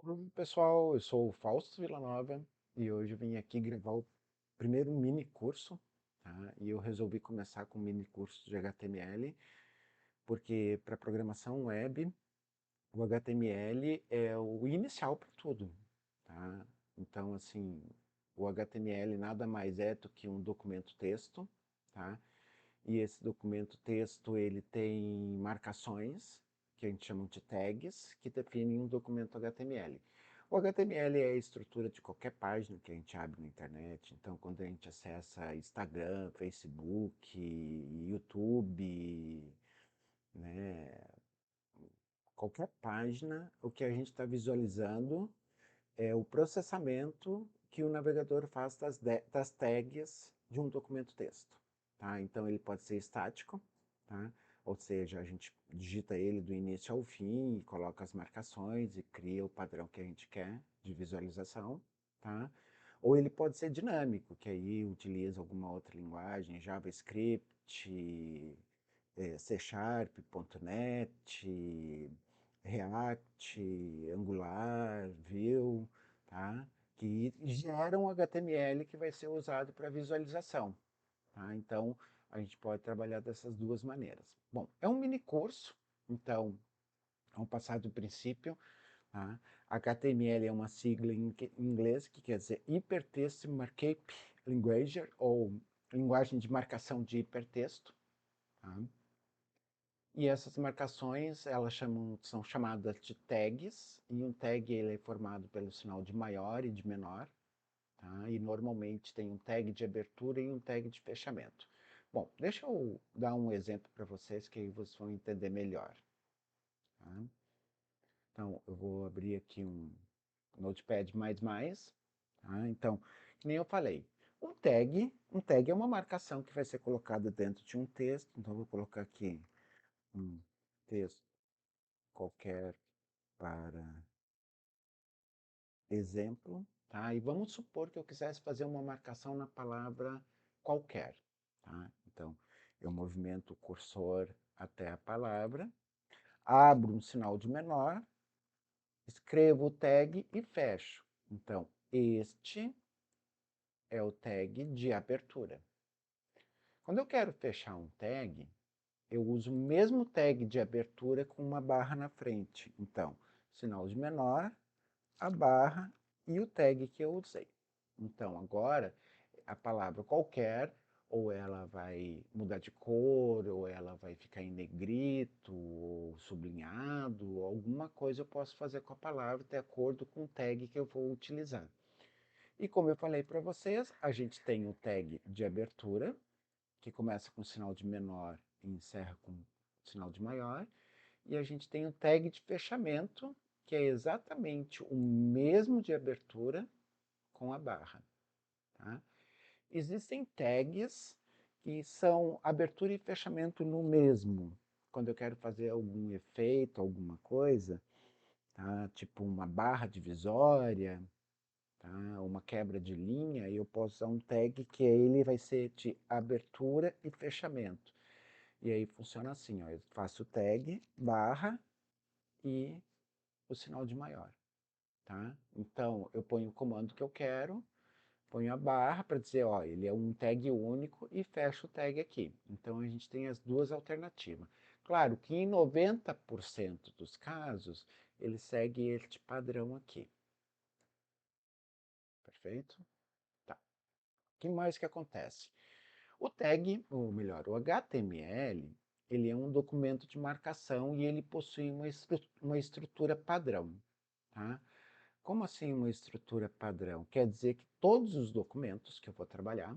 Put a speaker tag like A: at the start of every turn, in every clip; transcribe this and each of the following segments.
A: Olá, pessoal, eu sou o Fausto Villanova e hoje eu vim aqui gravar o primeiro mini curso, tá? E eu resolvi começar com um mini curso de HTML, porque para programação web, o HTML é o inicial para tudo, tá? Então, assim, o HTML nada mais é do que um documento texto, tá? E esse documento texto ele tem marcações, que a gente chama de tags, que definem um documento HTML. O HTML é a estrutura de qualquer página que a gente abre na internet. Então, quando a gente acessa Instagram, Facebook, YouTube, né, qualquer página, o que a gente está visualizando é o processamento que o navegador faz das tags de um documento texto. Tá? Então ele pode ser estático, tá? Ou seja, a gente digita ele do início ao fim e coloca as marcações e cria o padrão que a gente quer de visualização. Tá? Ou ele pode ser dinâmico, que aí utiliza alguma outra linguagem, JavaScript, C Sharp, .NET, React, Angular, Vue, tá? Que geram HTML que vai ser usado para visualização. Tá? Então, a gente pode trabalhar dessas duas maneiras. Bom, é um mini curso, então, vamos passar do princípio. Tá? HTML é uma sigla em inglês que quer dizer Hypertext Markup Language, ou linguagem de marcação de hipertexto. Tá? E essas marcações, são chamadas de tags, e um tag ele é formado pelo sinal de maior e de menor, tá? E normalmente tem um tag de abertura e um tag de fechamento. Bom, deixa eu dar um exemplo para vocês que aí vocês vão entender melhor. Tá? Então, eu vou abrir aqui um Notepad++, tá? Então, que nem eu falei, um tag é uma marcação que vai ser colocada dentro de um texto, então eu vou colocar aqui um texto qualquer para exemplo, tá? E vamos supor que eu quisesse fazer uma marcação na palavra qualquer, tá? Então, eu movimento o cursor até a palavra, abro um sinal de menor, escrevo o tag e fecho. Então, este é o tag de abertura. Quando eu quero fechar um tag, eu uso o mesmo tag de abertura com uma barra na frente. Então, sinal de menor, a barra e o tag que eu usei. Então, agora, a palavra qualquer, ou ela vai mudar de cor, ou ela vai ficar em negrito, ou sublinhado, ou alguma coisa eu posso fazer com a palavra de acordo com o tag que eu vou utilizar. E como eu falei para vocês, a gente tem o tag de abertura, que começa com sinal de menor e encerra com sinal de maior, e a gente tem o tag de fechamento, que é exatamente o mesmo de abertura com a barra. Tá? Existem tags que são abertura e fechamento no mesmo. Quando eu quero fazer algum efeito, alguma coisa, tá? Tipo uma barra divisória, tá? Uma quebra de linha, eu posso usar um tag que ele vai ser de abertura e fechamento. E aí funciona assim, ó, eu faço tag, barra e o sinal de maior. Tá? Então, eu ponho o comando que eu quero, ponho a barra para dizer, ó, ele é um tag único e fecho o tag aqui. Então, a gente tem as duas alternativas. Claro que em 90% dos casos, ele segue este padrão aqui. Perfeito? Tá. O que mais que acontece? O tag, ou melhor, o HTML, ele é um documento de marcação e ele possui uma estrutura padrão. Tá? Como assim uma estrutura padrão? Quer dizer que todos os documentos que eu vou trabalhar,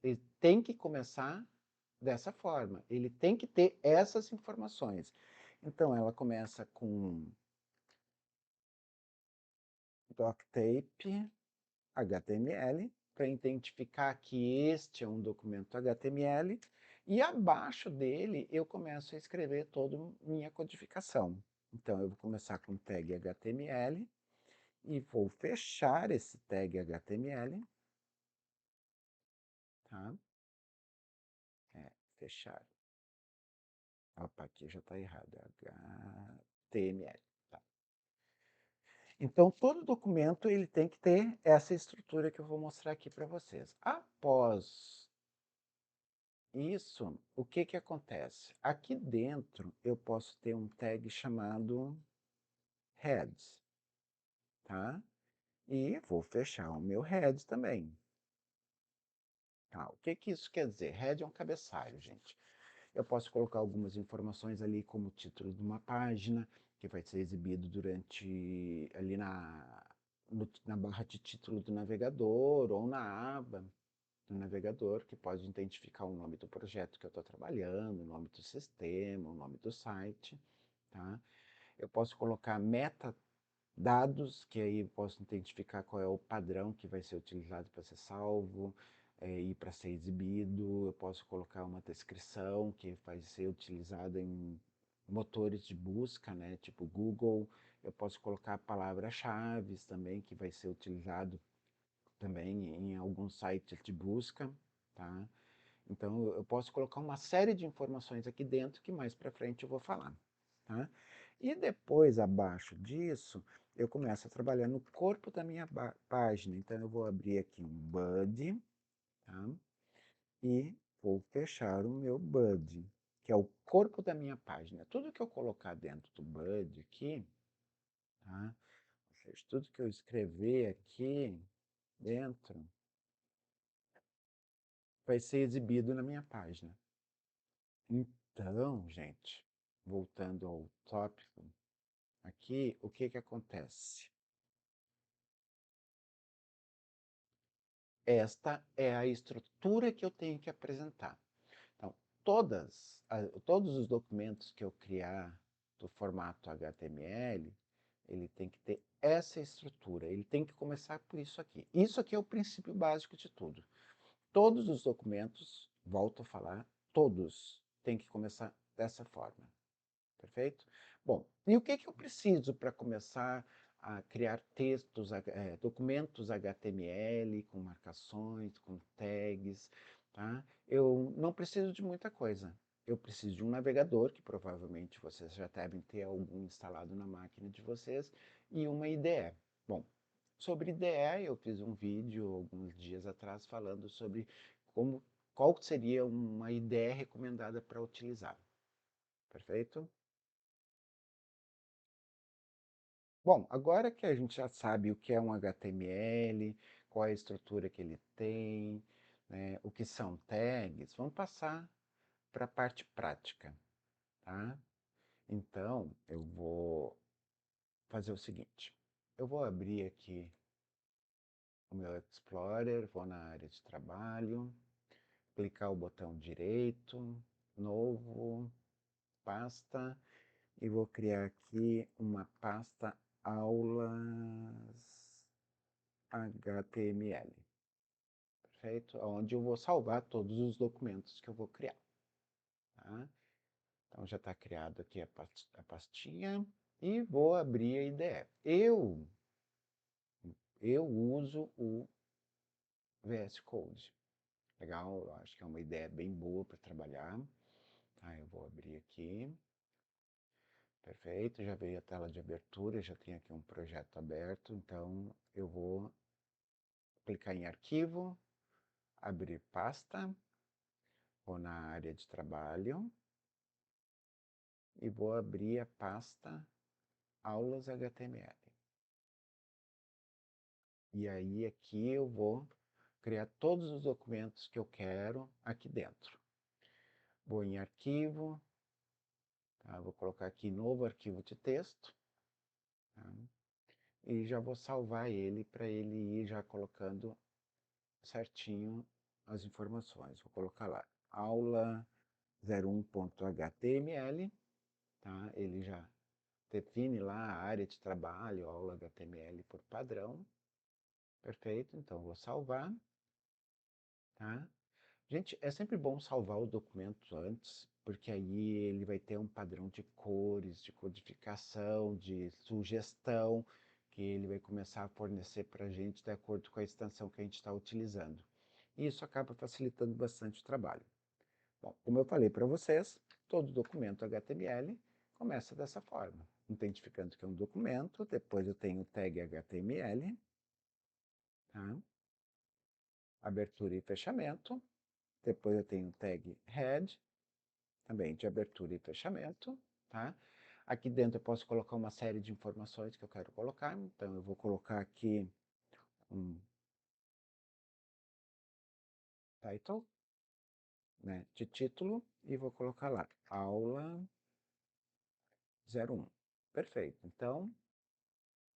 A: ele tem que começar dessa forma. Ele tem que ter essas informações. Então, ela começa com doctape HTML, para identificar que este é um documento HTML, e abaixo dele eu começo a escrever toda minha codificação. Então, eu vou começar com tag HTML, e vou fechar esse tag HTML, tá? Fechar. Opa, aqui já está errado, HTML, tá? Então, todo documento ele tem que ter essa estrutura que eu vou mostrar aqui para vocês. Após isso, o que que acontece? Aqui dentro eu posso ter um tag chamado heads, tá? E vou fechar o meu heads também. Tá? O que que isso quer dizer? Head é um cabeçalho, gente. Eu posso colocar algumas informações ali como o título de uma página, que vai ser exibido durante ali na barra de título do navegador ou na aba do navegador, que pode identificar o nome do projeto que eu estou trabalhando, o nome do sistema, o nome do site. Tá? Eu posso colocar metadados, que aí eu posso identificar qual é o padrão que vai ser utilizado para ser salvo, e para ser exibido. Eu posso colocar uma descrição que vai ser utilizada em motores de busca, né, tipo Google. Eu posso colocar palavras-chave também, que vai ser utilizado também em alguns sites de busca, tá? Então eu posso colocar uma série de informações aqui dentro que mais para frente eu vou falar, tá? E depois, abaixo disso, eu começo a trabalhar no corpo da minha página. Então eu vou abrir aqui um body, tá? E vou fechar o meu body, que é o corpo da minha página. Tudo que eu colocar dentro do body aqui, tá? Ou seja, tudo que eu escrever aqui dentro vai ser exibido na minha página. Então, gente, voltando ao tópico, aqui o que que acontece? Esta é a estrutura que eu tenho que apresentar. Então, todos os documentos que eu criar do formato HTML, ele tem que ter essa estrutura, ele tem que começar por isso aqui. Isso aqui é o princípio básico de tudo. Todos os documentos, volto a falar, todos têm que começar dessa forma. Perfeito? Bom, e o que que eu preciso para começar a criar textos, documentos HTML com marcações, com tags, tá? Eu não preciso de muita coisa. Eu preciso de um navegador, que provavelmente vocês já devem ter algum instalado na máquina de vocês, e uma IDE. Bom, sobre IDE eu fiz um vídeo alguns dias atrás falando sobre qual seria uma IDE recomendada para utilizar. Perfeito? Bom, agora que a gente já sabe o que é um HTML, qual é a estrutura que ele tem, né, o que são tags, vamos passar para a parte prática, tá? Então, eu vou fazer o seguinte. Eu vou abrir aqui o meu Explorer, vou na área de trabalho, clicar o botão direito, novo, pasta, e vou criar aqui uma pasta aulas HTML, perfeito? Onde eu vou salvar todos os documentos que eu vou criar, tá? Então já está criado aqui a pastinha e vou abrir a IDE. Eu uso o VS Code. Legal, eu acho que é uma ideia bem boa para trabalhar. Tá, eu vou abrir aqui. Perfeito, já veio a tela de abertura, já tem aqui um projeto aberto, então eu vou clicar em arquivo, abrir pasta, vou na área de trabalho e vou abrir a pasta aulas HTML. E aí aqui eu vou criar todos os documentos que eu quero aqui dentro. Vou em arquivo, tá? Vou colocar aqui novo arquivo de texto, tá? E já vou salvar ele para ele ir já colocando certinho as informações. Vou colocar lá aula 01.html, tá? Ele já define lá a área de trabalho, aula HTML por padrão. Perfeito, então vou salvar, tá? Gente, é sempre bom salvar os documentos antes, porque aí ele vai ter um padrão de cores, de codificação, de sugestão, que ele vai começar a fornecer para a gente de acordo com a extensão que a gente está utilizando. E isso acaba facilitando bastante o trabalho. Bom, como eu falei para vocês, todo documento HTML começa dessa forma. identificando que é um documento. Depois eu tenho o tag HTML, tá? Abertura e fechamento. Depois eu tenho o tag head, também de abertura e fechamento, tá? Aqui dentro eu posso colocar uma série de informações que eu quero colocar, então eu vou colocar aqui um title, né, de título, e vou colocar lá, aula 01. Perfeito. Então,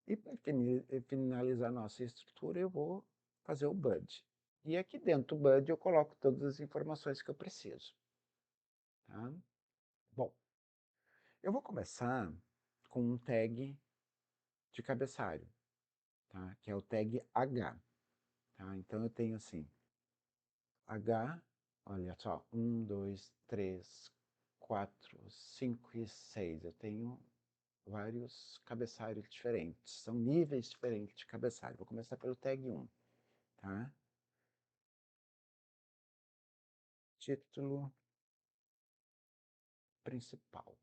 A: e para finalizar a nossa estrutura, eu vou fazer o bud. E aqui dentro do bud eu coloco todas as informações que eu preciso. Tá? Bom, eu vou começar com um tag de cabeçalho, tá? Que é o tag H. Tá? Então eu tenho assim, H, olha só, 1, 2, 3, 4, 5 e 6. Eu tenho vários cabeçalhos diferentes, são níveis diferentes de cabeçalho. Vou começar pelo tag 1, tá? Título principal.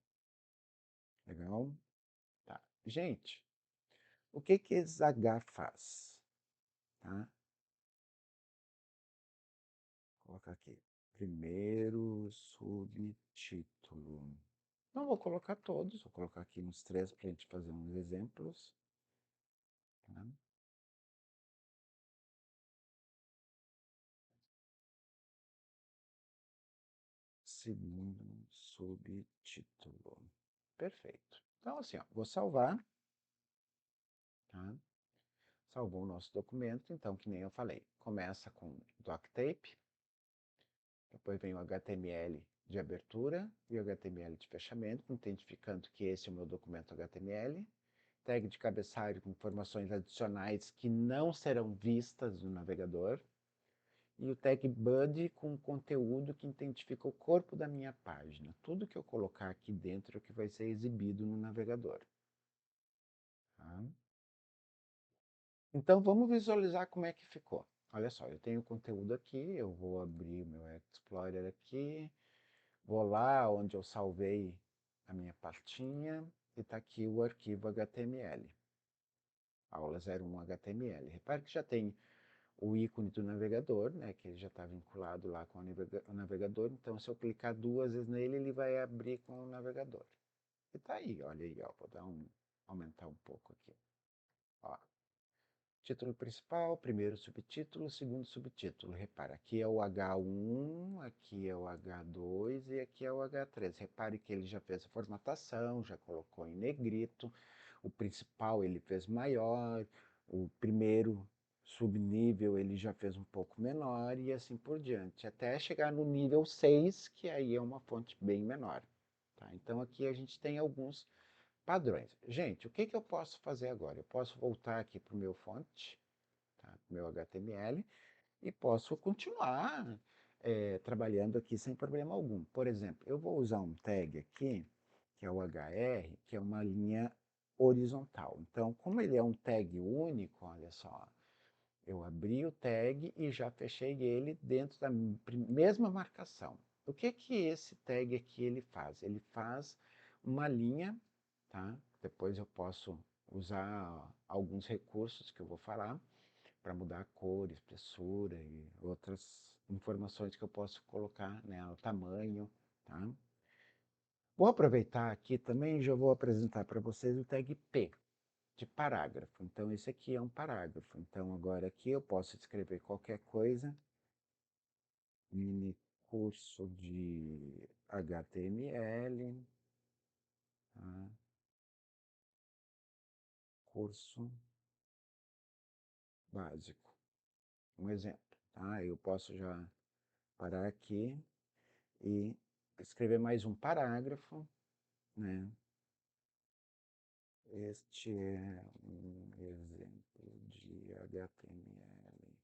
A: Legal? Tá. Gente, o que que esse H faz? Tá? Vou colocar aqui. Primeiro subtítulo. Não vou colocar todos, vou colocar aqui uns 3 para a gente fazer uns exemplos. Tá? Segundo subtítulo. Perfeito. Então, assim, ó, vou salvar. Tá? Salvou o nosso documento, então, que nem eu falei. Começa com doctape, depois vem o HTML de abertura e o HTML de fechamento, identificando que esse é o meu documento HTML. Tag de cabeçalho com informações adicionais que não serão vistas no navegador. E o tag body com conteúdo que identifica o corpo da minha página. Tudo que eu colocar aqui dentro é o que vai ser exibido no navegador. Tá? Então vamos visualizar como é que ficou. Olha só, eu tenho conteúdo aqui, eu vou abrir o meu Explorer aqui, vou lá onde eu salvei a minha pastinha e está aqui o arquivo HTML, aula 01 HTML. Repare que já tem o ícone do navegador, né, que ele já está vinculado lá com o navegador, então se eu clicar 2 vezes nele, ele vai abrir com o navegador. E tá aí, olha aí, ó, vou dar aumentar um pouco aqui. Ó, título principal, primeiro subtítulo, segundo subtítulo. Repara, aqui é o H1, aqui é o H2 e aqui é o H3. Repare que ele já fez a formatação, já colocou em negrito. O principal ele fez maior, o primeiro subnível ele já fez um pouco menor e assim por diante. Até chegar no nível 6, que aí é uma fonte bem menor. Tá? Então aqui a gente tem alguns padrões. Gente, o que que eu posso fazer agora? Eu posso voltar aqui para o meu fonte, tá? Meu HTML, e posso continuar trabalhando aqui sem problema algum. Por exemplo, eu vou usar um tag aqui, que é o HR, que é uma linha horizontal. Então, como ele é um tag único, olha só, eu abri o tag e já fechei ele dentro da mesma marcação. O que que esse tag aqui ele faz? Ele faz uma linha, tá? Depois eu posso usar alguns recursos que eu vou falar para mudar a cor, espessura e outras informações que eu posso colocar, né? O tamanho, tá? Vou aproveitar aqui também e já vou apresentar para vocês o tag P, de parágrafo. Então, esse aqui é um parágrafo. Então, agora aqui eu posso escrever qualquer coisa. Mini curso de HTML. Tá? Curso básico. Um exemplo. Tá? Eu posso já parar aqui e escrever mais um parágrafo, né? Este é um exemplo de HTML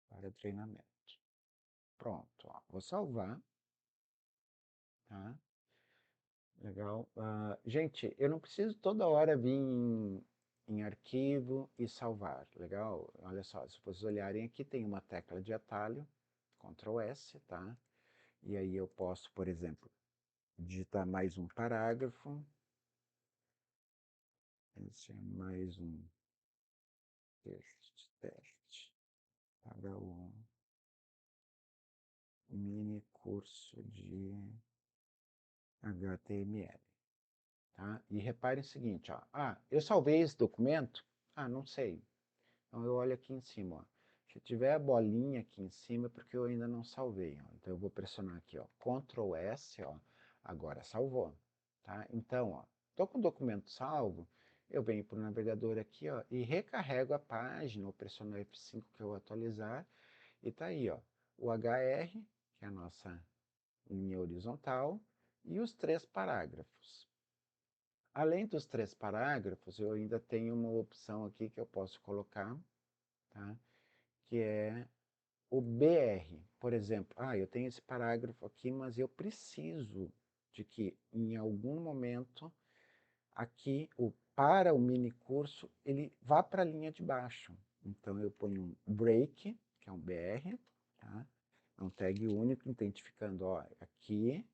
A: para treinamento. Pronto, ó. Vou salvar, tá? Legal. Gente, eu não preciso toda hora vir em arquivo e salvar, legal? Olha só, se vocês olharem aqui, tem uma tecla de atalho, Ctrl S, tá? E aí eu posso, por exemplo, digitar mais um parágrafo. Esse é mais um teste para o mini curso de HTML. Tá? E reparem o seguinte, ó. Eu salvei esse documento? Não sei. Então eu olho aqui em cima, ó. Se tiver a bolinha aqui em cima, é porque eu ainda não salvei, ó. Então eu vou pressionar aqui, ó, Ctrl S, ó, agora salvou, tá? Então, ó, tô com o documento salvo, eu venho para o navegador aqui, ó, e recarrego a página, ou pressiono F5 que eu atualizar, e tá aí, ó, o HR, que é a nossa linha horizontal, e os 3 parágrafos. Além dos 3 parágrafos, eu ainda tenho uma opção aqui que eu posso colocar, tá? Que é o BR. Por exemplo, eu tenho esse parágrafo aqui, mas eu preciso de que em algum momento aqui, para o mini curso, ele vá para a linha de baixo. Então eu ponho um break, que é um BR, tá? É um tag único, identificando, ó, aqui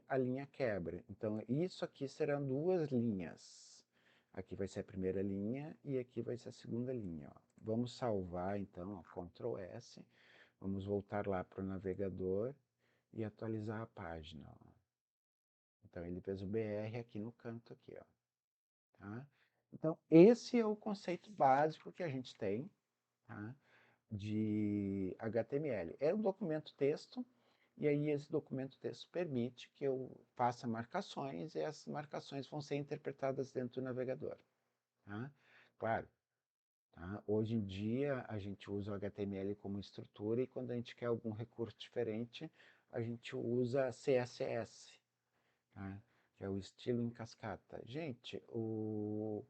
A: a linha quebra. Então isso aqui serão 2 linhas. Aqui vai ser a primeira linha e aqui vai ser a segunda linha. Ó. Vamos salvar então, ó, Ctrl S. Vamos voltar lá para o navegador e atualizar a página. Ó. Então ele fez o BR aqui no canto aqui, ó. Tá? Então esse é o conceito básico que a gente tem, tá? De HTML. É um documento texto, e aí esse documento texto permite que eu faça marcações, e essas marcações vão ser interpretadas dentro do navegador. Tá? Claro, tá? Hoje em dia a gente usa o HTML como estrutura, e quando a gente quer algum recurso diferente, a gente usa CSS, tá? Que é o estilo em cascata. Gente,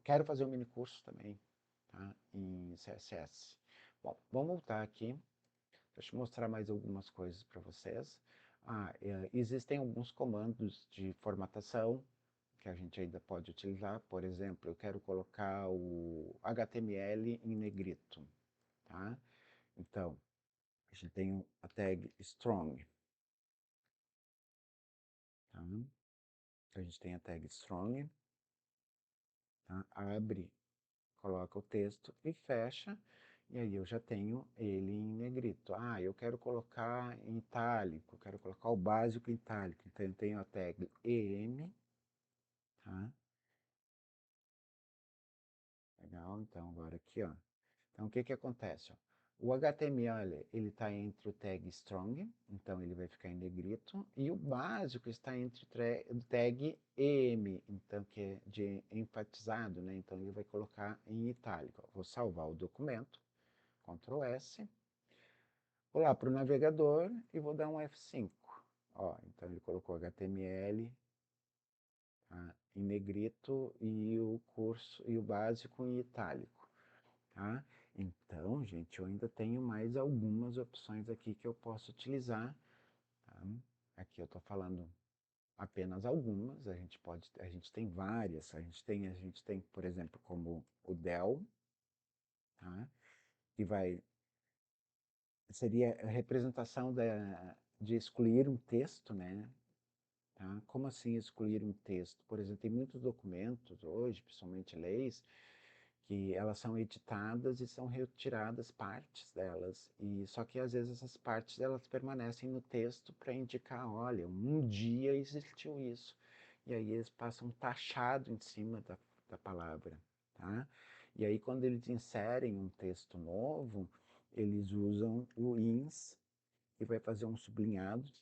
A: quero fazer um mini curso também, tá? Em CSS. Bom, vamos voltar aqui. Deixa eu mostrar mais algumas coisas para vocês. Existem alguns comandos de formatação que a gente ainda pode utilizar. Por exemplo, eu quero colocar o HTML em negrito. Tá? Então, a gente tem a tag strong. Tá? A gente tem a tag strong. Tá? Abre, coloca o texto e fecha. E aí eu já tenho ele em negrito. Eu quero colocar em itálico, quero colocar o básico em itálico. Então eu tenho a tag EM, tá? Legal, então agora aqui, ó. Então o que que acontece, ó? O HTML, ele está entre o tag strong, então ele vai ficar em negrito, e o básico está entre o tag EM, então que é de enfatizado, né? Então ele vai colocar em itálico. Vou salvar o documento, Ctrl S, vou lá para o navegador e vou dar um F5. Ó, então ele colocou HTML, tá, em negrito e o curso e o básico em itálico. Tá? Então, gente, eu ainda tenho mais algumas opções aqui que eu posso utilizar. Tá? Aqui eu estou falando apenas algumas. A gente tem várias. A gente tem, por exemplo, como o del, tá? Que seria a representação de excluir um texto, né? Tá? Como assim excluir um texto? Por exemplo, tem muitos documentos hoje, principalmente leis, que elas são editadas e são retiradas partes delas, e só que às vezes essas partes elas permanecem no texto para indicar, olha, um dia existiu isso, e aí eles passam taxado em cima da palavra, tá? E aí quando eles inserem um texto novo, eles usam o ins e vai fazer um sublinhado,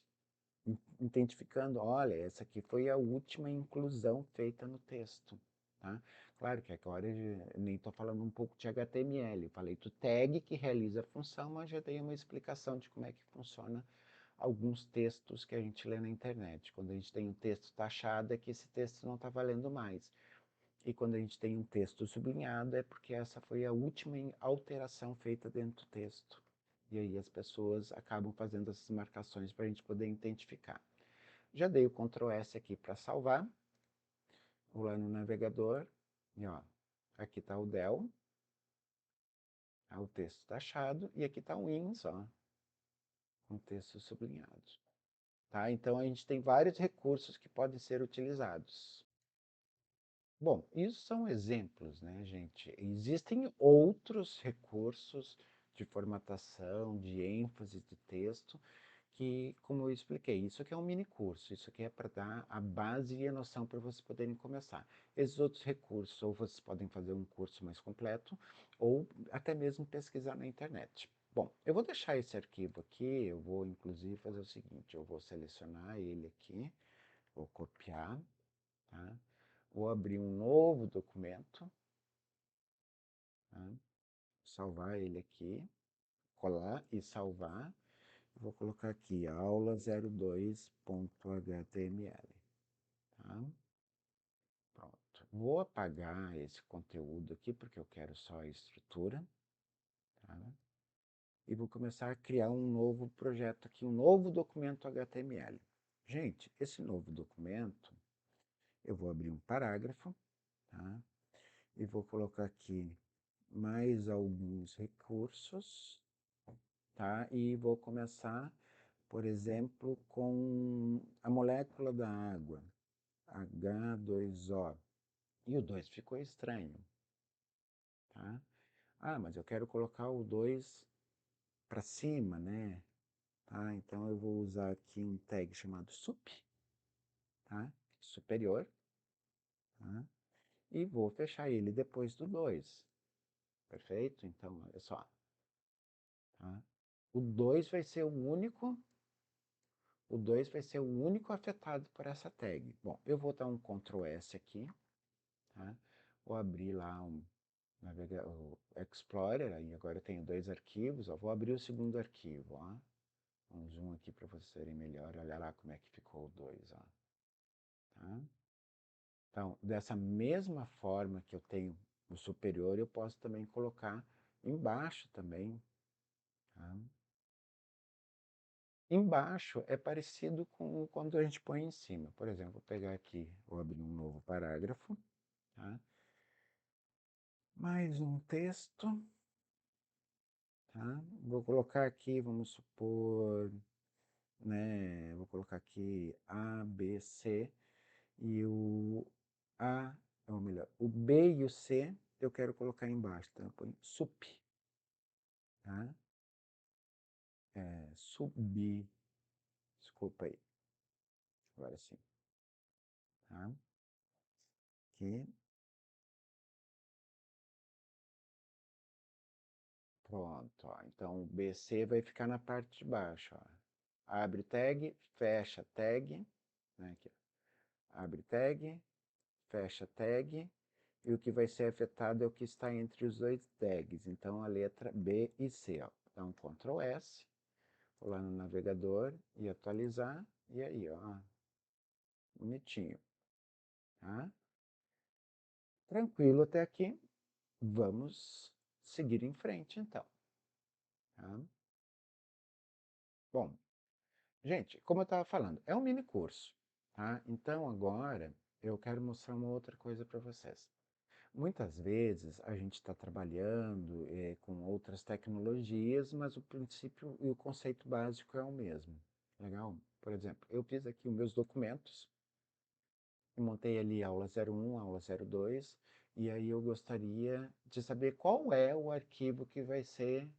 A: identificando, olha, essa aqui foi a última inclusão feita no texto. Tá? Claro que agora eu nem estou falando um pouco de HTML, eu falei do tag que realiza a função, mas já dei uma explicação de como é que funciona alguns textos que a gente lê na internet. Quando a gente tem um texto taxado, é que esse texto não está valendo mais. E quando a gente tem um texto sublinhado, é porque essa foi a última alteração feita dentro do texto. E aí as pessoas acabam fazendo essas marcações para a gente poder identificar. Já dei o Ctrl S aqui para salvar. Vou lá no navegador. E ó, aqui está o del. O texto taxado. E aqui está o ins, ó, com o texto sublinhado. tá? Então, a gente tem vários recursos que podem ser utilizados. Bom, isso são exemplos, né, gente? Existem outros recursos de formatação, de ênfase de texto, que, como eu expliquei, isso aqui é um mini curso, isso aqui é para dar a base e a noção para vocês poderem começar. Esses outros recursos, ou vocês podem fazer um curso mais completo, ou até mesmo pesquisar na internet. Bom, eu vou deixar esse arquivo aqui, eu vou inclusive fazer o seguinte, eu vou selecionar ele aqui, vou copiar, tá? Vou abrir um novo documento, tá? Salvar ele aqui, colar e salvar. Vou colocar aqui aula02.html, tá? Pronto. Vou apagar esse conteúdo aqui, porque eu quero só a estrutura, tá? E vou começar a criar um novo projeto aqui, um novo documento HTML. Gente, esse novo documento, eu vou abrir um parágrafo, tá? E vou colocar aqui mais alguns recursos, tá? E vou começar, por exemplo, com a molécula da água, H2O. E o 2 ficou estranho, tá? Ah, mas eu quero colocar o 2 para cima, né? Tá? Então eu vou usar aqui um tag chamado sup, tá? Superior, tá? E vou fechar ele depois do 2. Perfeito? Então, olha só. Tá? O 2 vai ser o 2 vai ser o único afetado por essa tag. Bom, eu vou dar um Ctrl S aqui, tá? Vou abrir lá o Explorer, aí agora eu tenho dois arquivos, ó. Vou abrir o segundo arquivo, ó. Um zoom aqui para vocês verem melhor, olha lá como é que ficou o 2, ó. Tá? Então, dessa mesma forma que eu tenho o superior, eu posso também colocar embaixo também, tá? Embaixo é parecido com quando a gente põe em cima. Por exemplo, vou pegar aqui, vou abrir um novo parágrafo, tá? Mais um texto, tá? Vou colocar aqui, vamos supor, né? Vou colocar aqui A, B, C e o A, ou melhor, o B e o C eu quero colocar embaixo, então eu ponho sup, tá? Subir, desculpa aí, agora sim, tá? Aqui, pronto, ó. Então o BC vai ficar na parte de baixo, ó. Abre tag, fecha tag, né, aqui, abre tag, fecha tag, e o que vai ser afetado é o que está entre os dois tags, então a letra B e C, ó. Então Ctrl S, vou lá no navegador e atualizar, e aí, ó, bonitinho, tá? Tranquilo até aqui, vamos seguir em frente então, tá? Bom, gente, como eu estava falando, é um mini curso, tá? Então agora eu quero mostrar uma outra coisa para vocês. Muitas vezes a gente está trabalhando com outras tecnologias, mas o princípio e o conceito básico é o mesmo. Legal? Por exemplo, eu fiz aqui os meus documentos, eu montei ali aula 01, aula 02, e aí eu gostaria de saber qual é o arquivo que vai ser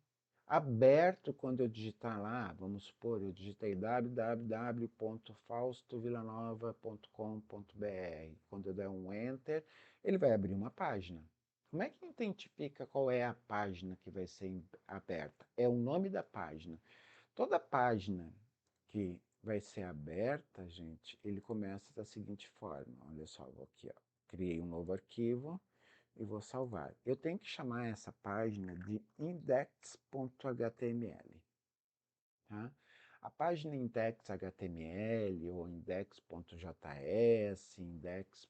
A: aberto quando eu digitar lá, vamos supor, eu digitei www.faustovillanova.com.br. Quando eu der um Enter, ele vai abrir uma página. Como é que identifica qual é a página que vai ser aberta? É o nome da página. Toda página que vai ser aberta, gente, ele começa da seguinte forma. Olha só, vou aqui, ó. Criei um novo arquivo e vou salvar. Eu tenho que chamar essa página de index.html. Tá? A página index.html ou index.js, index.php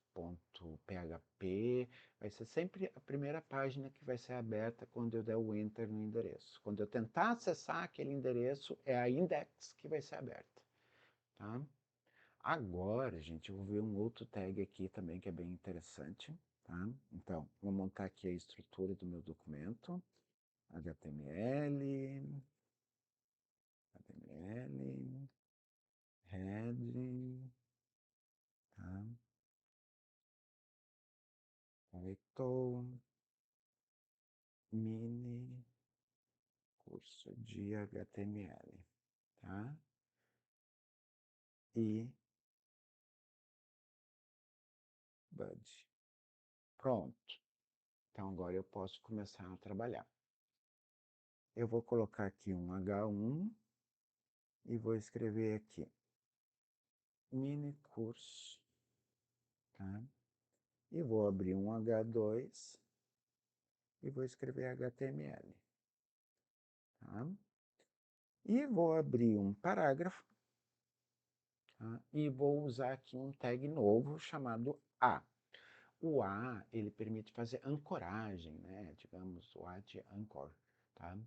A: vai ser sempre a primeira página que vai ser aberta quando eu der o enter no endereço. Quando eu tentar acessar aquele endereço, é a index que vai ser aberta. Tá? Agora, gente, eu vou ver um outro tag aqui também que é bem interessante. Tá? Então, vou montar aqui a estrutura do meu documento. HTML, HTML, Head, tá? Leitor, mini curso de HTML, tá? E Bud. Pronto. Então agora eu posso começar a trabalhar. Eu vou colocar aqui um H1 e vou escrever aqui mini curso, tá? E vou abrir um H2 e vou escrever HTML, tá? E vou abrir um parágrafo, tá? E vou usar aqui um tag novo chamado A. O A, ele permite fazer ancoragem, né? Digamos, o A de anchor, tá?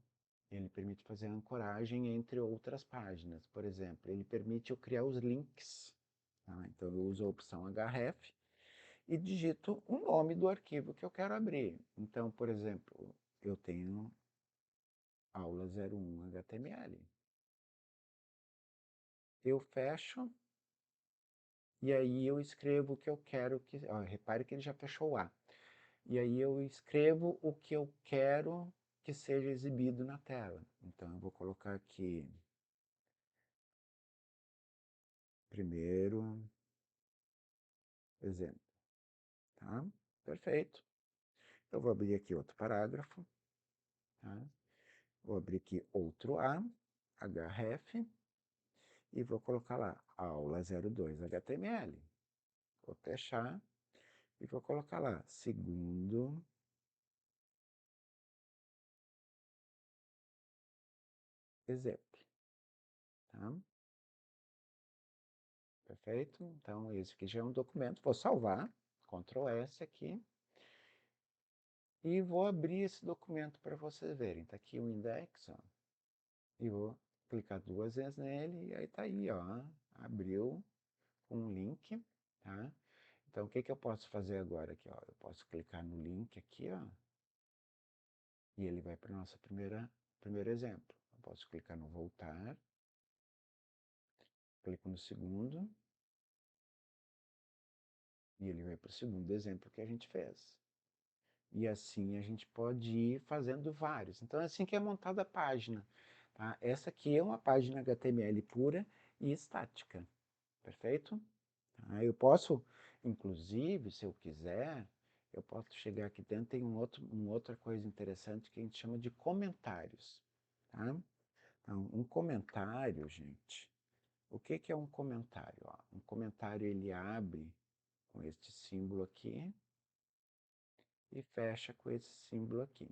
A: Ele permite fazer ancoragem entre outras páginas. Por exemplo, ele permite eu criar os links, tá? Então eu uso a opção href e digito o nome do arquivo que eu quero abrir. Então, por exemplo, eu tenho aula 01 HTML. Eu fecho e aí eu escrevo o que eu quero que... Ó, repare que ele já fechou o A. E aí eu escrevo o que eu quero que seja exibido na tela. Então eu vou colocar aqui primeiro exemplo, tá? Perfeito. Eu vou abrir aqui outro parágrafo, tá? Vou abrir aqui outro A, href, e vou colocar lá, aula 02 HTML. Vou fechar e vou colocar lá, segundo exemplo, tá? Perfeito? Então, esse aqui já é um documento. Vou salvar, Ctrl S aqui, e vou abrir esse documento para vocês verem. Está aqui o index, ó, e vou clicar duas vezes nele, e aí está aí, ó, abriu um link, tá? Então, o que que eu posso fazer agora aqui, ó? Eu posso clicar no link aqui, ó, e ele vai para o nosso primeiro exemplo. Eu posso clicar no voltar, clico no segundo, e ele vai para o segundo exemplo que a gente fez. E assim a gente pode ir fazendo vários. Então é assim que é montada a página. Tá? Essa aqui é uma página HTML pura e estática. Perfeito? Tá? Eu posso, inclusive, se eu quiser, eu posso chegar aqui dentro, tem uma outra coisa interessante que a gente chama de comentários. Tá? Então, um comentário, gente, o que que é um comentário? Ó, um comentário ele abre com este símbolo aqui e fecha com esse símbolo aqui.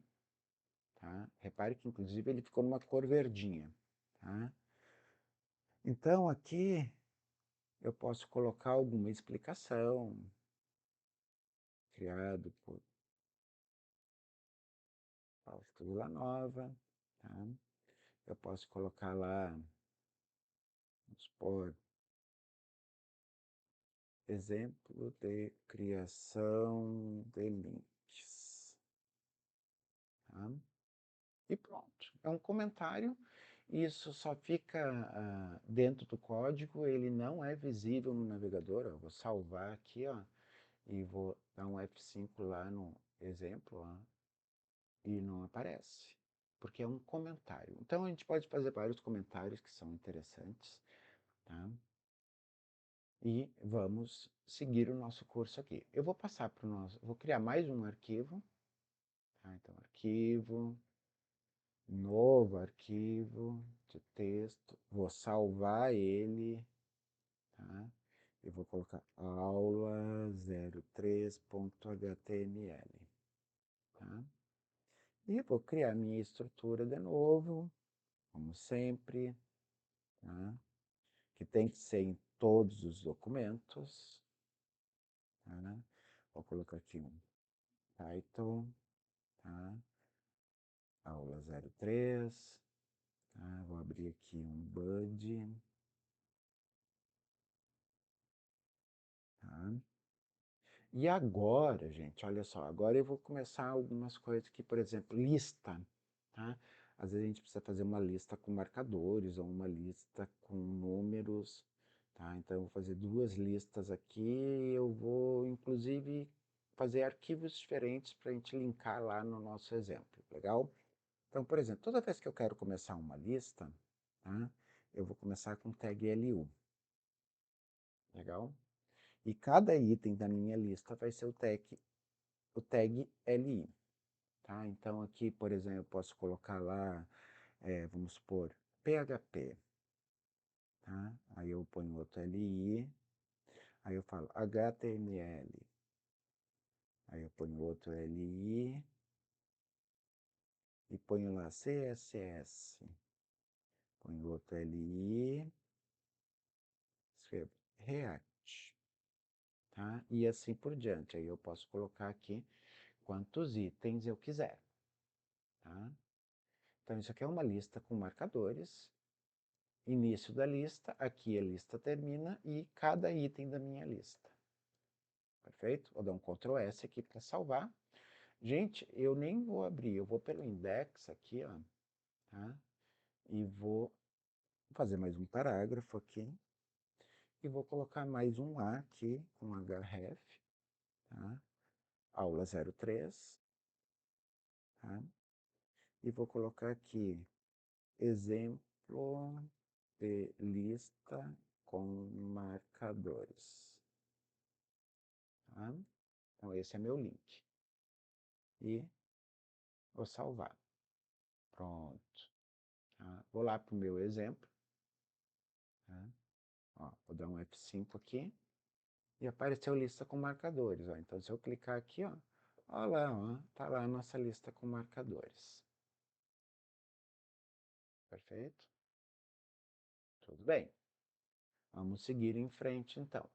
A: Tá? Repare que, inclusive, ele ficou numa cor verdinha. Tá? Então, aqui eu posso colocar alguma explicação, criado por Fausto Villanova. Tá? Eu posso colocar lá, vamos supor, exemplo de criação de links. Tá? E pronto. É um comentário. Isso só fica dentro do código, ele não é visível no navegador. Eu vou salvar aqui, ó, e vou dar um F5 lá no exemplo, ó, e não aparece, porque é um comentário. Então a gente pode fazer vários comentários que são interessantes, tá? E vamos seguir o nosso curso aqui. Eu vou passar para o nosso, vou criar mais um arquivo, tá? Então arquivo, novo arquivo de texto, vou salvar ele, tá? E vou colocar aula 03.html, tá? E vou criar minha estrutura de novo, como sempre, tá? Que tem que ser em todos os documentos, tá? Vou colocar aqui um title, tá? Aula 03, tá? Vou abrir aqui um bud, tá? E agora, gente, olha só, agora eu vou começar algumas coisas que, por exemplo, lista, tá? Às vezes a gente precisa fazer uma lista com marcadores ou uma lista com números, Tá? Então, eu vou fazer duas listas aqui, eu vou, inclusive, fazer arquivos diferentes para a gente linkar lá no nosso exemplo, legal? Então, por exemplo, toda vez que eu quero começar uma lista, tá? Eu vou começar com tag LU, legal? E cada item da minha lista vai ser o tag LI, tá? Então, aqui, por exemplo, eu posso colocar lá, vamos supor, PHP, tá? Aí eu ponho outro LI, aí eu falo HTML, aí eu ponho outro LI e ponho lá CSS, ponho outro LI, escrevo React, tá? E assim por diante. Aí eu posso colocar aqui quantos itens eu quiser, tá? Então isso aqui é uma lista com marcadores, início da lista, aqui a lista termina e cada item da minha lista. Perfeito? Vou dar um Ctrl S aqui para salvar. Gente, eu nem vou abrir, eu vou pelo index aqui, ó, tá? E vou fazer mais um parágrafo aqui. E vou colocar mais um A aqui com href, tá? Aula 03, tá? E vou colocar aqui exemplo de lista com marcadores, tá? Então esse é meu link. E vou salvar. Pronto. Tá? Vou lá para o meu exemplo. Tá? Ó, vou dar um F5 aqui. E apareceu lista com marcadores. Ó. Então, se eu clicar aqui, ó, olha lá, ó, tá lá a nossa lista com marcadores. Perfeito? Tudo bem. Vamos seguir em frente, então.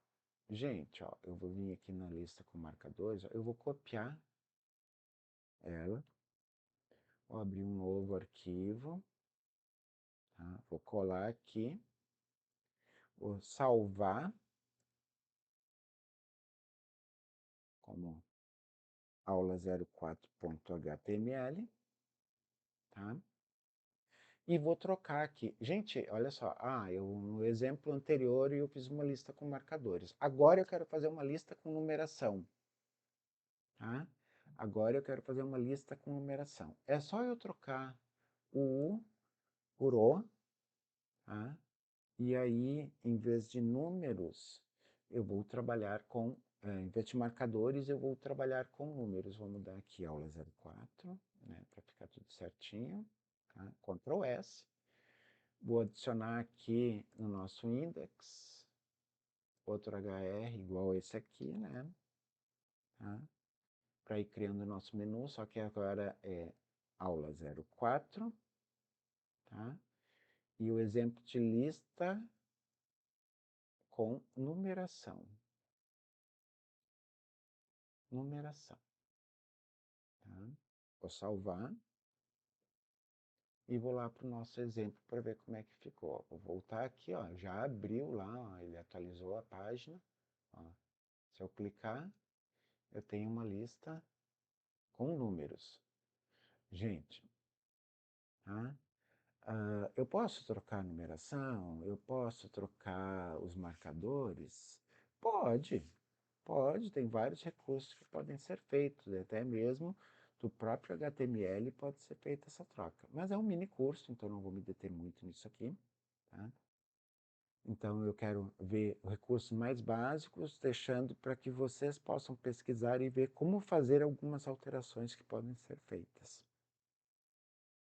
A: Gente, ó, eu vou vir aqui na lista com marcadores, ó, eu vou copiar ela, vou abrir um novo arquivo, tá? Vou colar aqui, vou salvar como aula 04.html, tá? E vou trocar aqui. Gente, olha só, no exemplo anterior eu fiz uma lista com marcadores. Agora eu quero fazer uma lista com numeração, tá? Agora eu quero fazer uma lista com numeração. É só eu trocar o U por O, tá? E aí, em vez de números, eu vou trabalhar com, em vez de marcadores, eu vou trabalhar com números. Vou mudar aqui aula 04, né, para ficar tudo certinho, tá? Ctrl S. Vou adicionar aqui no nosso index, outro HR igual esse aqui, né? Tá? Para ir criando o nosso menu, só que agora é aula 04, tá? E o exemplo de lista com numeração. Numeração. Tá? Vou salvar e vou lá para o nosso exemplo para ver como é que ficou. Vou voltar aqui, ó, já abriu lá, ó, ele atualizou a página. Ó. Se eu clicar, eu tenho uma lista com números. Gente, tá? Eu posso trocar a numeração? Eu posso trocar os marcadores? Pode, pode, tem vários recursos que podem ser feitos, até mesmo do próprio HTML pode ser feita essa troca. Mas é um mini curso, então não vou me deter muito nisso aqui. Tá? Então eu quero ver recursos mais básicos, deixando para que vocês possam pesquisar e ver como fazer algumas alterações que podem ser feitas.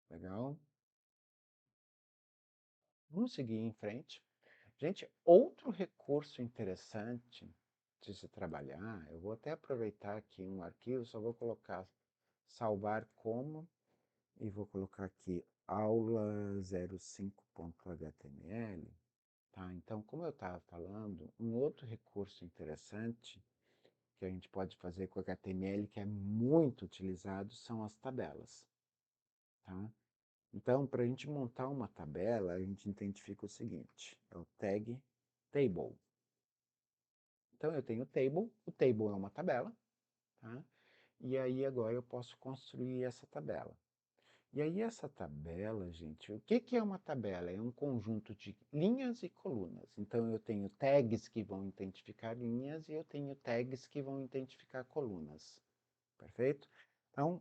A: Legal? Vamos seguir em frente. Gente, outro recurso interessante de se trabalhar, eu vou até aproveitar aqui um arquivo, só vou colocar salvar como, e vou colocar aqui aula 05.html, tá? Então, como eu estava falando, um outro recurso interessante que a gente pode fazer com HTML, que é muito utilizado, são as tabelas, tá? Então, para a gente montar uma tabela, a gente identifica o seguinte, é o tag table. Então, eu tenho o table é uma tabela, tá? E aí agora eu posso construir essa tabela. E aí essa tabela, gente, o que que é uma tabela? É um conjunto de linhas e colunas. Então eu tenho tags que vão identificar linhas e eu tenho tags que vão identificar colunas. Perfeito? Então,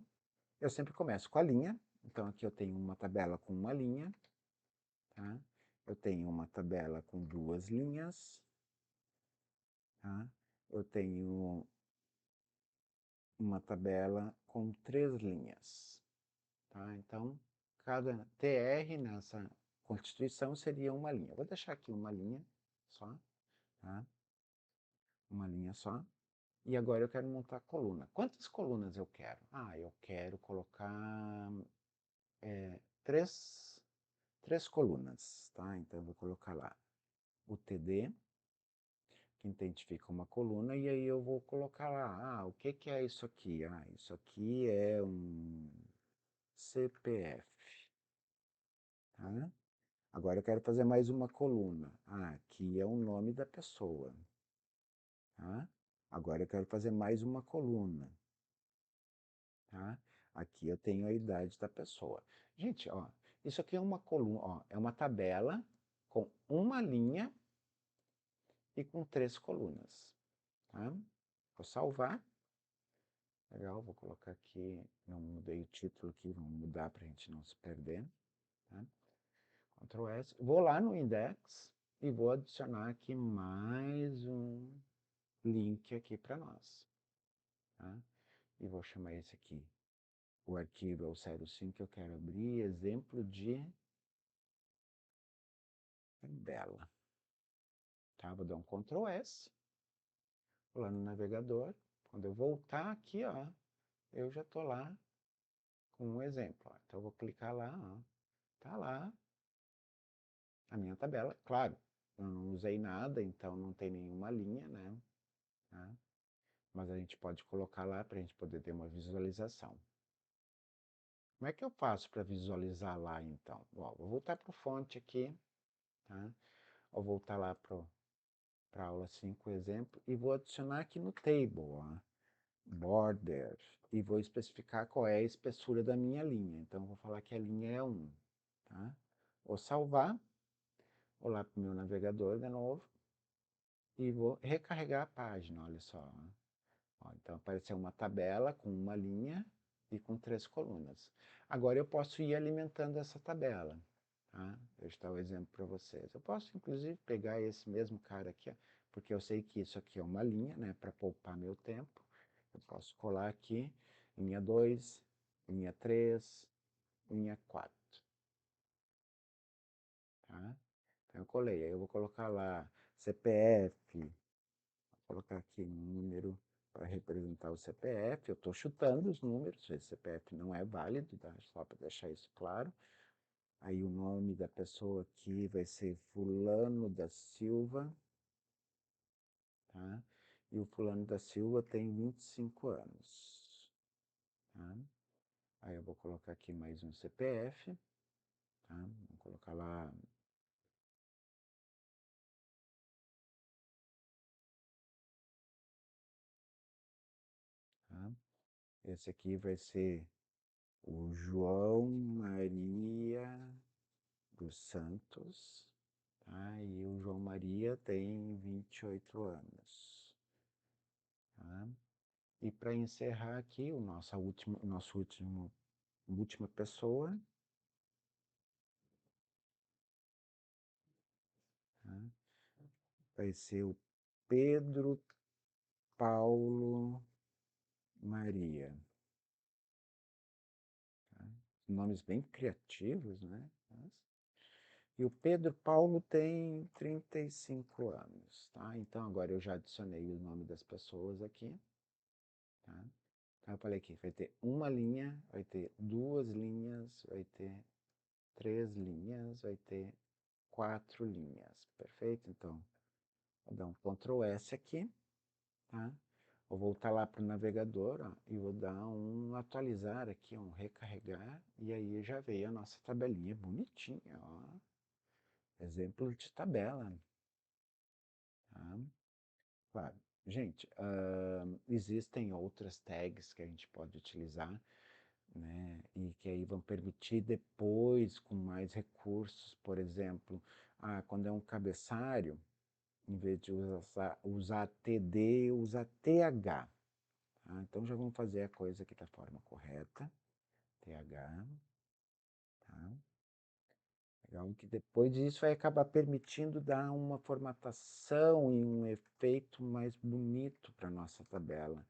A: eu sempre começo com a linha. Então aqui eu tenho uma tabela com uma linha, tá? Eu tenho uma tabela com duas linhas, tá? Eu tenho uma tabela com três linhas, tá? Então, cada TR nessa constituição seria uma linha. Vou deixar aqui uma linha só, tá? Uma linha só. E agora eu quero montar coluna. Quantas colunas eu quero? Ah, eu quero colocar três, três colunas, tá? Então eu vou colocar lá o TD, que identifica uma coluna, e aí eu vou colocar lá, o que que é isso aqui? Ah, isso aqui é um CPF, tá? Agora eu quero fazer mais uma coluna. Ah, aqui é o nome da pessoa, tá? Agora eu quero fazer mais uma coluna, tá? Aqui eu tenho a idade da pessoa. Gente, ó, isso aqui é uma coluna, ó, é uma tabela com uma linha e com três colunas, tá? Vou salvar. Legal, vou colocar aqui, não mudei o título aqui, vamos mudar para a gente não se perder, tá? Ctrl S. Vou lá no index e vou adicionar aqui mais um link aqui para nós, tá? E vou chamar esse aqui. O arquivo é o 05 que eu quero abrir, exemplo de tabela, tá? Vou dar um Ctrl S, vou lá no navegador. Quando eu voltar aqui, ó, eu já estou lá com um exemplo. Ó. Então eu vou clicar lá, ó, tá lá a minha tabela. Claro, eu não usei nada, então não tem nenhuma linha, né? Tá? Mas a gente pode colocar lá para a gente poder ter uma visualização. Como é que eu faço para visualizar lá, então? Bom, vou voltar para o fonte aqui, tá? Vou voltar lá para a aula 5, exemplo, e vou adicionar aqui no table, ó, border, e vou especificar qual é a espessura da minha linha. Então, vou falar que a linha é 1, tá? Vou salvar, vou lá para o meu navegador de novo, e vou recarregar a página, olha só. Ó, então, apareceu uma tabela com uma linha e com três colunas. Agora, eu posso ir alimentando essa tabela. Tá? Eu estou o exemplo para vocês. Eu posso, inclusive, pegar esse mesmo cara aqui, ó, porque eu sei que isso aqui é uma linha, né, para poupar meu tempo. Eu posso colar aqui, linha 2, linha 3, linha 4. Tá? Então, eu colei. Aí eu vou colocar lá CPF, vou colocar aqui um número para representar o CPF. Eu estou chutando os números, esse CPF não é válido, tá? Só para deixar isso claro. Aí o nome da pessoa aqui vai ser Fulano da Silva, tá? E o Fulano da Silva tem 25 anos, tá? Aí eu vou colocar aqui mais um CPF, tá? Vou colocar lá, tá? Esse aqui vai ser o João Maria dos Santos, tá? E o João Maria tem 28 anos, tá? E para encerrar aqui, o nosso última pessoa, tá? Vai ser o Pedro Paulo Maria. Tá? Nomes bem criativos, né? E o Pedro Paulo tem 35 anos, tá? Então agora eu já adicionei o nome das pessoas aqui, tá? Então eu falei aqui, vai ter uma linha, vai ter duas linhas, vai ter três linhas, vai ter quatro linhas, perfeito? Então, vou dar um Ctrl S aqui, tá? Vou voltar lá para o navegador, ó, e vou dar um atualizar aqui, um recarregar, e aí já veio a nossa tabelinha bonitinha, ó. Exemplo de tabela, tá? Claro. Gente, existem outras tags que a gente pode utilizar, né? E que aí vão permitir depois, com mais recursos, por exemplo, quando é um cabeçário, em vez de usar TD, usa TH. Tá? Então já vamos fazer a coisa aqui da forma correta. TH. Tá? Legal, que depois disso vai acabar permitindo dar uma formatação e um efeito mais bonito para a nossa tabela.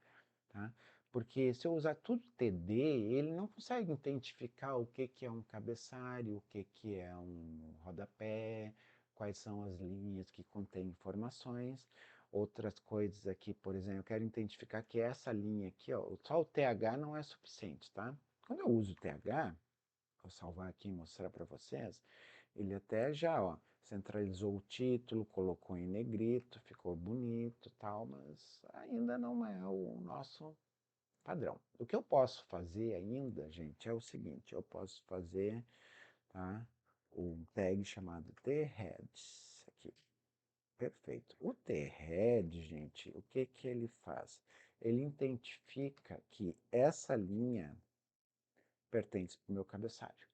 A: Tá? Porque se eu usar tudo TD, ele não consegue identificar o que é um cabeçalho, o que é um rodapé, quais são as linhas que contêm informações. Outras coisas aqui, por exemplo, eu quero identificar que essa linha aqui, ó, só o TH não é suficiente, tá? Quando eu uso o TH, vou salvar aqui e mostrar para vocês, ele até já, ó, centralizou o título, colocou em negrito, ficou bonito, tal, mas ainda não é o nosso padrão. O que eu posso fazer ainda, gente, é o seguinte, eu posso fazer, tá, um tag chamado theads aqui. Perfeito. O thead, gente, o que que ele faz? Ele identifica que essa linha pertence para o meu cabeçalho.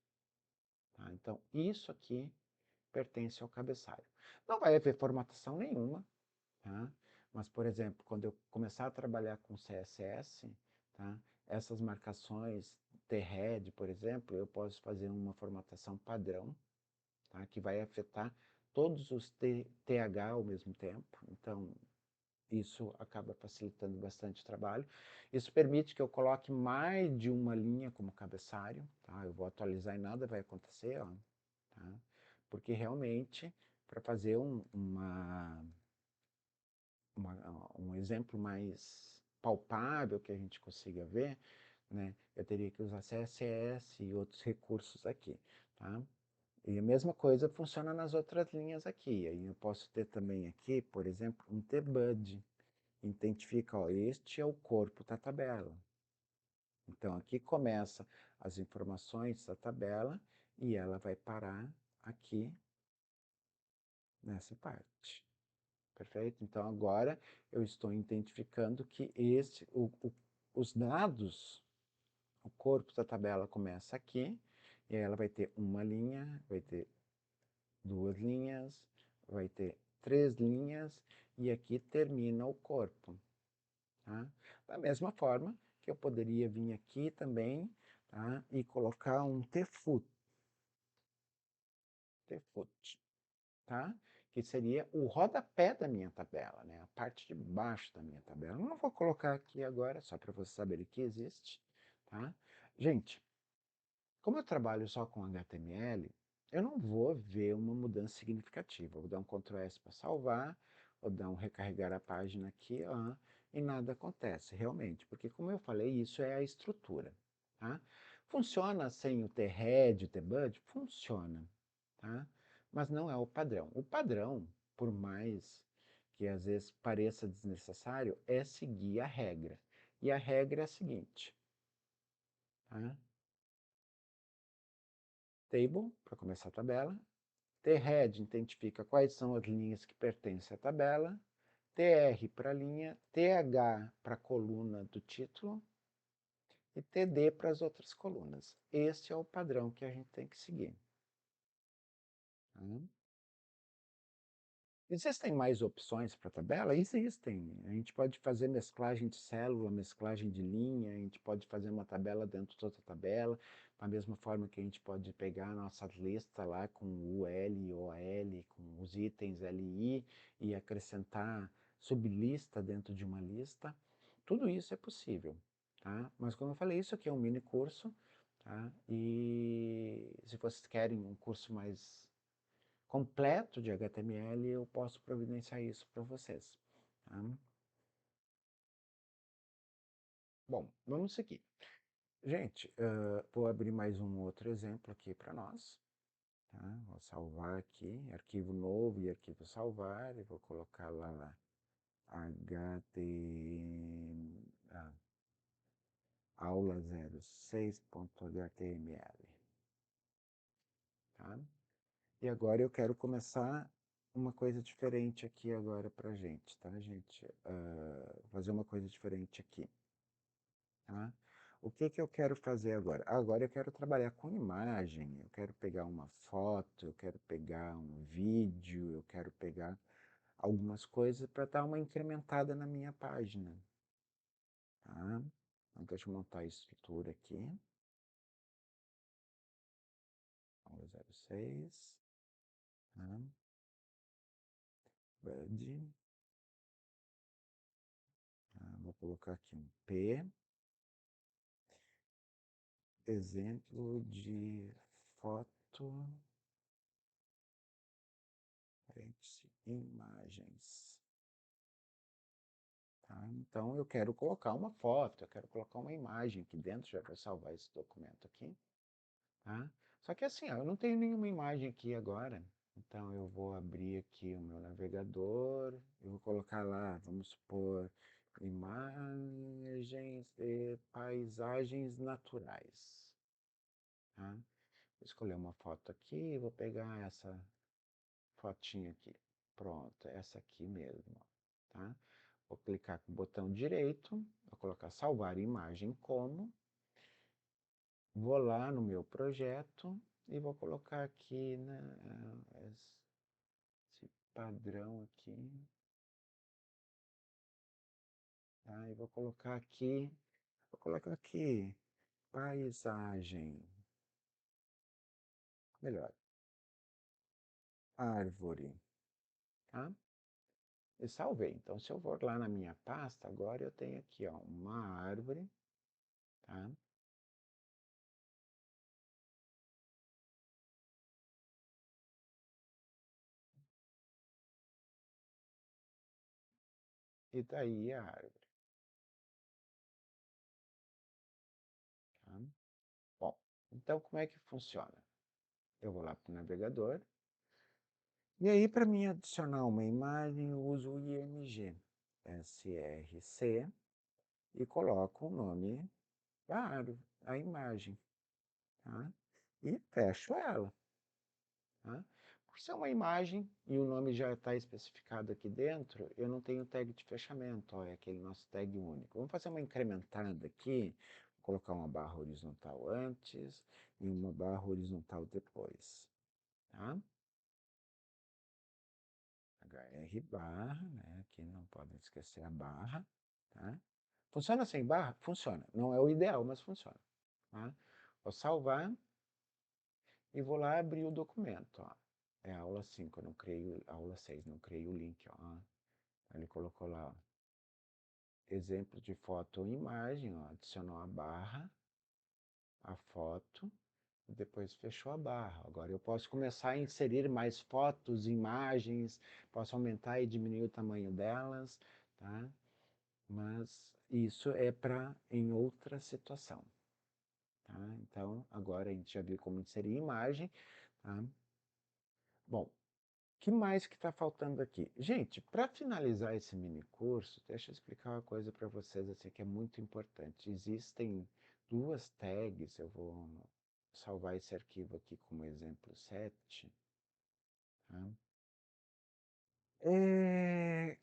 A: Tá? Então, isso aqui pertence ao cabeçalho. Não vai haver formatação nenhuma, tá? Mas, por exemplo, quando eu começar a trabalhar com CSS, tá? Essas marcações T-head, por exemplo, eu posso fazer uma formatação padrão, tá? Que vai afetar todos os TH ao mesmo tempo. Então, isso acaba facilitando bastante o trabalho. Isso permite que eu coloque mais de uma linha como cabeçalho, tá? Eu vou atualizar e nada vai acontecer, ó, tá? Porque realmente, para fazer um exemplo mais palpável que a gente consiga ver, né, eu teria que usar CSS e outros recursos aqui, tá? E a mesma coisa funciona nas outras linhas aqui. Aí eu posso ter também aqui, por exemplo, um tbud. Identifica, ó, este é o corpo da tabela. Então aqui começa as informações da tabela e ela vai parar aqui nessa parte. Perfeito? Então agora eu estou identificando que os dados, o corpo da tabela começa aqui, e aí ela vai ter uma linha, vai ter duas linhas, vai ter três linhas, e aqui termina o corpo. Tá? Da mesma forma que eu poderia vir aqui também, tá? E colocar um tfoot, tá? Que seria o rodapé da minha tabela, né? A parte de baixo da minha tabela. Eu não vou colocar aqui agora, só para vocês saberem que existe, tá? Gente, como eu trabalho só com HTML, eu não vou ver uma mudança significativa. Eu vou dar um Ctrl S para salvar, vou dar um recarregar a página aqui, ó, e nada acontece, realmente. Porque, como eu falei, isso é a estrutura. Tá? Funciona sem o thead, o tbud? Funciona. Tá? Mas não é o padrão. O padrão, por mais que às vezes pareça desnecessário, é seguir a regra. E a regra é a seguinte. Tá? Table, para começar a tabela. Thead identifica quais são as linhas que pertencem à tabela. TR para a linha, TH para a coluna do título e TD para as outras colunas. Este é o padrão que a gente tem que seguir. Tá? Existem mais opções para a tabela? Existem. A gente pode fazer mesclagem de célula, mesclagem de linha, a gente pode fazer uma tabela dentro de outra tabela, da mesma forma que a gente pode pegar a nossa lista lá com UL, OL, com os itens LI e acrescentar sublista dentro de uma lista. Tudo isso é possível, tá? Mas como eu falei, isso aqui é um mini curso, tá? E se vocês querem um curso mais completo de HTML, eu posso providenciar isso para vocês. Tá? Bom, vamos seguir. Gente, vou abrir mais um outro exemplo aqui para nós. Tá? Vou salvar aqui, arquivo novo e arquivo salvar, e vou colocar lá aula 06.html. Tá? E agora eu quero começar uma coisa diferente aqui agora pra gente, tá, gente? Fazer uma coisa diferente aqui, tá? O que que eu quero fazer agora? Agora eu quero trabalhar com imagem, eu quero pegar uma foto, eu quero pegar um vídeo, eu quero pegar algumas coisas para dar uma incrementada na minha página, tá? Então, deixa eu montar a estrutura aqui. 06, tá? Bud, tá? Vou colocar aqui um P, exemplo de foto, parêntese, imagens. Tá? Então, eu quero colocar uma foto, eu quero colocar uma imagem aqui dentro, já vou salvar esse documento aqui. Tá? Só que assim, ó, eu não tenho nenhuma imagem aqui agora, então eu vou abrir aqui o meu navegador, eu vou colocar lá, vamos supor, imagens de paisagens naturais. Tá? Vou escolher uma foto aqui, vou pegar essa fotinha aqui. Pronto, essa aqui mesmo. Tá? Vou clicar com o botão direito, vou colocar salvar imagem como, vou lá no meu projeto e vou colocar aqui esse padrão aqui, tá? E vou colocar aqui paisagem, melhor, árvore, tá? E salvei. Então, se eu for lá na minha pasta, agora eu tenho aqui, ó, uma árvore, tá? E daí a árvore, tá? Bom, então como é que funciona? Eu vou lá para o navegador, e aí para mim adicionar uma imagem eu uso o IMG, SRC, e coloco o nome da árvore, a imagem, tá? E fecho ela, tá? Por ser uma imagem e o nome já está especificado aqui dentro, eu não tenho tag de fechamento, ó, é aquele nosso tag único. Vamos fazer uma incrementada aqui, vou colocar uma barra horizontal antes e uma barra horizontal depois, tá? HR barra, né? Aqui não podem esquecer a barra, tá? Funciona sem barra? Funciona. Não é o ideal, mas funciona. Tá? Vou salvar e vou lá abrir o documento. Ó. É a aula 5, eu não criei, aula 6, não criei o link. Ó. Ele colocou lá, ó, exemplo de foto ou imagem, ó, adicionou a barra, a foto, e depois fechou a barra. Agora eu posso começar a inserir mais fotos, imagens, posso aumentar e diminuir o tamanho delas, tá? Mas isso é para em outra situação. Tá? Então, agora a gente já viu como inserir imagem. Tá? Bom, o que mais que está faltando aqui? Gente, para finalizar esse mini curso, deixa eu explicar uma coisa para vocês assim, que é muito importante. Existem duas tags, eu vou salvar esse arquivo aqui como exemplo 7. Tá?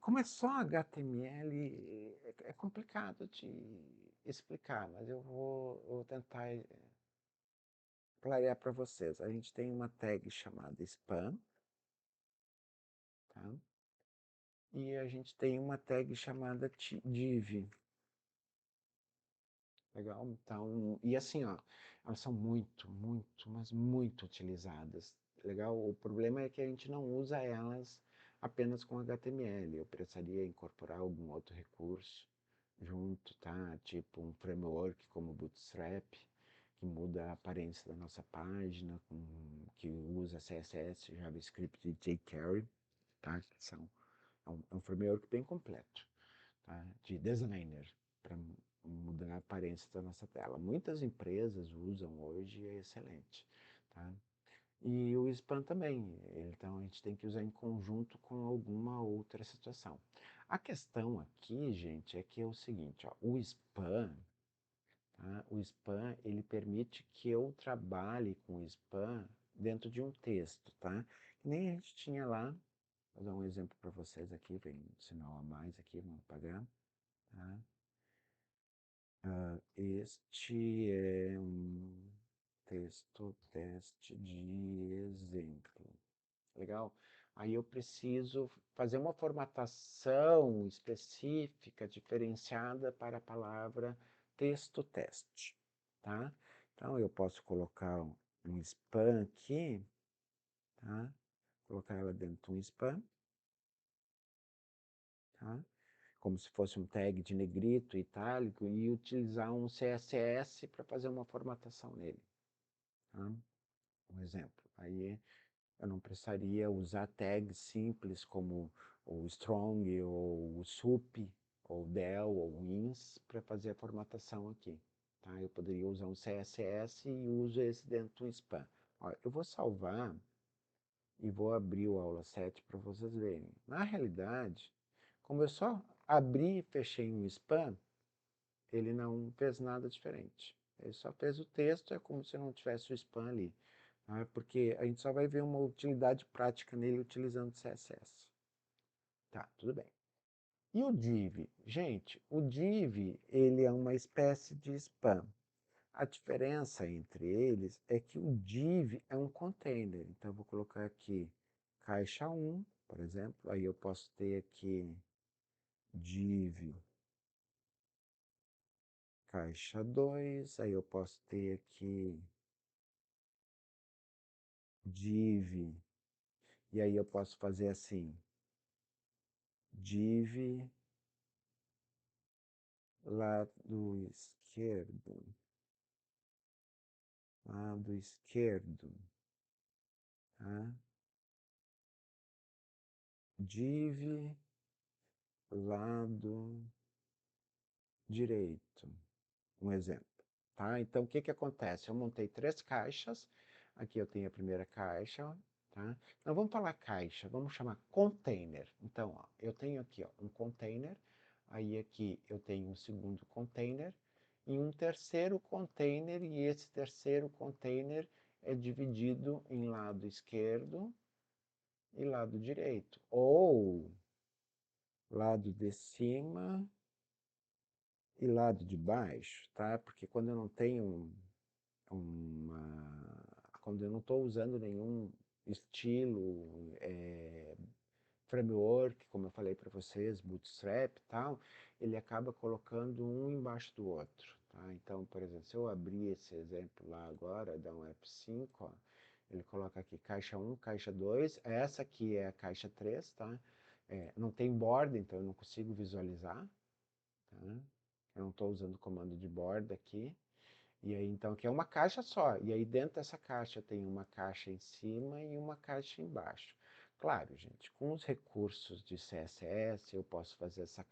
A: Como é só HTML, é complicado de explicar, mas eu vou tentar clarear para vocês. A gente tem uma tag chamada spam, tá? E a gente tem uma tag chamada div. Legal? Então, e assim, ó, elas são mas muito utilizadas. Legal? O problema é que a gente não usa elas apenas com HTML. Eu precisaria incorporar algum outro recurso junto, tá? Tipo um framework como Bootstrap, que muda a aparência da nossa página, que usa CSS, JavaScript e jQuery, tá? Que é um framework bem completo, tá? De designer, para mudar a aparência da nossa tela. Muitas empresas usam hoje e é excelente, tá? E o spam também, então a gente tem que usar em conjunto com alguma outra situação. A questão aqui, gente, é que é o seguinte, ó, o spam, tá? O spam, ele permite que eu trabalhe com o spam dentro de um texto, tá? Que nem a gente tinha lá, vou dar um exemplo para vocês aqui, vem um sinal a mais aqui, vamos apagar, tá? Este é um texto teste de exemplo. Legal? Aí eu preciso fazer uma formatação específica, diferenciada para a palavra texto teste, tá? Então eu posso colocar um span aqui, tá? Colocar ela dentro de um span, tá? Como se fosse um tag de negrito, itálico, e utilizar um CSS para fazer uma formatação nele, tá? Um exemplo. Aí eu não precisaria usar tags simples como o strong, ou o sup, ou del, ou ins, para fazer a formatação aqui. Tá? Eu poderia usar um CSS e uso esse dentro do spam. Ó, eu vou salvar e vou abrir o aula 7 para vocês verem. Na realidade, como eu só abri e fechei um spam, ele não fez nada diferente. Ele só fez o texto, é como se não tivesse o spam ali. Tá? Porque a gente só vai ver uma utilidade prática nele utilizando CSS. Tá, tudo bem. E o div? Gente, o div ele é uma espécie de spam. A diferença entre eles é que o div é um container. Então, eu vou colocar aqui caixa 1, por exemplo. Aí eu posso ter aqui div caixa 2. Aí eu posso ter aqui div. E aí eu posso fazer assim, div lado esquerdo, tá? Div lado direito, um exemplo, tá? Então, o que que acontece? Eu montei 3 caixas, aqui eu tenho a primeira caixa, tá? Não vamos falar caixa, vamos chamar container. Então, ó, eu tenho aqui ó, um container, aí aqui eu tenho um segundo container, e um terceiro container, e esse terceiro container é dividido em lado esquerdo e lado direito, ou lado de cima e lado de baixo, tá? Porque quando eu não tenho quando eu não estou usando nenhum estilo, framework, como eu falei para vocês, Bootstrap e tal, ele acaba colocando um embaixo do outro, tá? Então, por exemplo, se eu abrir esse exemplo lá agora, dar um F5, ó, ele coloca aqui caixa 1, caixa 2, essa aqui é a caixa 3, tá? Não tem borda, então eu não consigo visualizar, tá? Eu não estou usando o comando de borda aqui. E aí, então, aqui é uma caixa só. E aí, dentro dessa caixa, tem uma caixa em cima e uma caixa embaixo. Claro, gente, com os recursos de CSS, eu posso fazer essa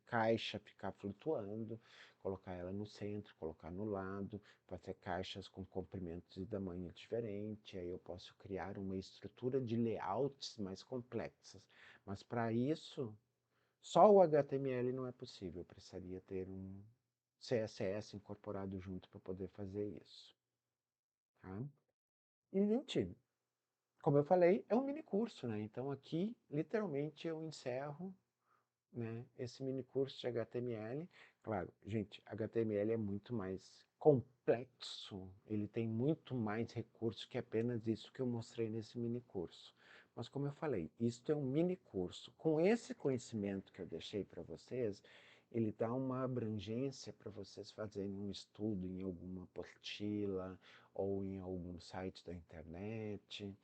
A: caixa ficar flutuando, colocar ela no centro, colocar no lado, fazer caixas com comprimentos e tamanho diferente. Aí eu posso criar uma estrutura de layouts mais complexas. Mas para isso, só o HTML não é possível. Eu precisaria ter um CSS incorporado junto para poder fazer isso. Tá? E, gente, como eu falei, é um mini curso, né? Então aqui, literalmente, eu encerro, né, esse mini curso de HTML. Claro, gente, HTML é muito mais complexo, ele tem muito mais recursos que apenas isso que eu mostrei nesse mini curso. Mas como eu falei, isso é um mini curso. Com esse conhecimento que eu deixei para vocês, ele dá uma abrangência para vocês fazerem um estudo em alguma apostila ou em algum site da internet,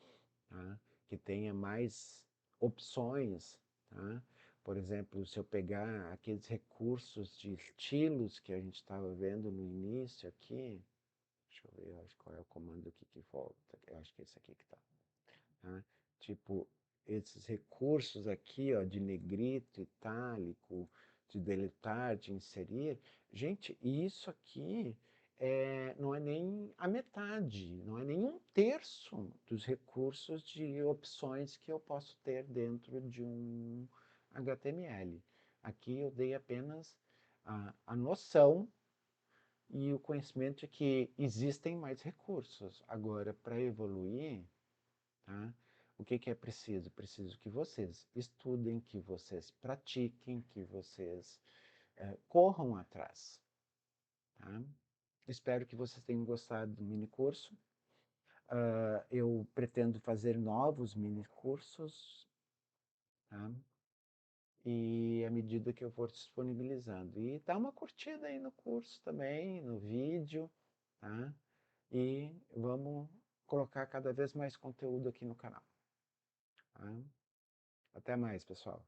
A: tá? Que tenha mais opções, tá? Por exemplo, se eu pegar aqueles recursos de estilos que a gente estava vendo no início aqui, deixa eu ver, acho qual é o comando aqui que volta, eu acho que é esse aqui que está. Tá? Tipo, esses recursos aqui, ó, de negrito, itálico, de deletar, de inserir, gente, isso aqui não é nem a metade, não é nem um terço dos recursos de opções que eu posso ter dentro de um HTML. Aqui eu dei apenas a noção e o conhecimento de que existem mais recursos. Agora, para evoluir, tá? O que que é preciso? Preciso que vocês estudem, que vocês pratiquem, que vocês corram atrás. Tá? Espero que vocês tenham gostado do mini curso. Eu pretendo fazer novos mini cursos, tá? E à medida que eu for disponibilizando. E dá uma curtida aí no curso também, no vídeo, tá? E vamos colocar cada vez mais conteúdo aqui no canal. Tá? Até mais, pessoal.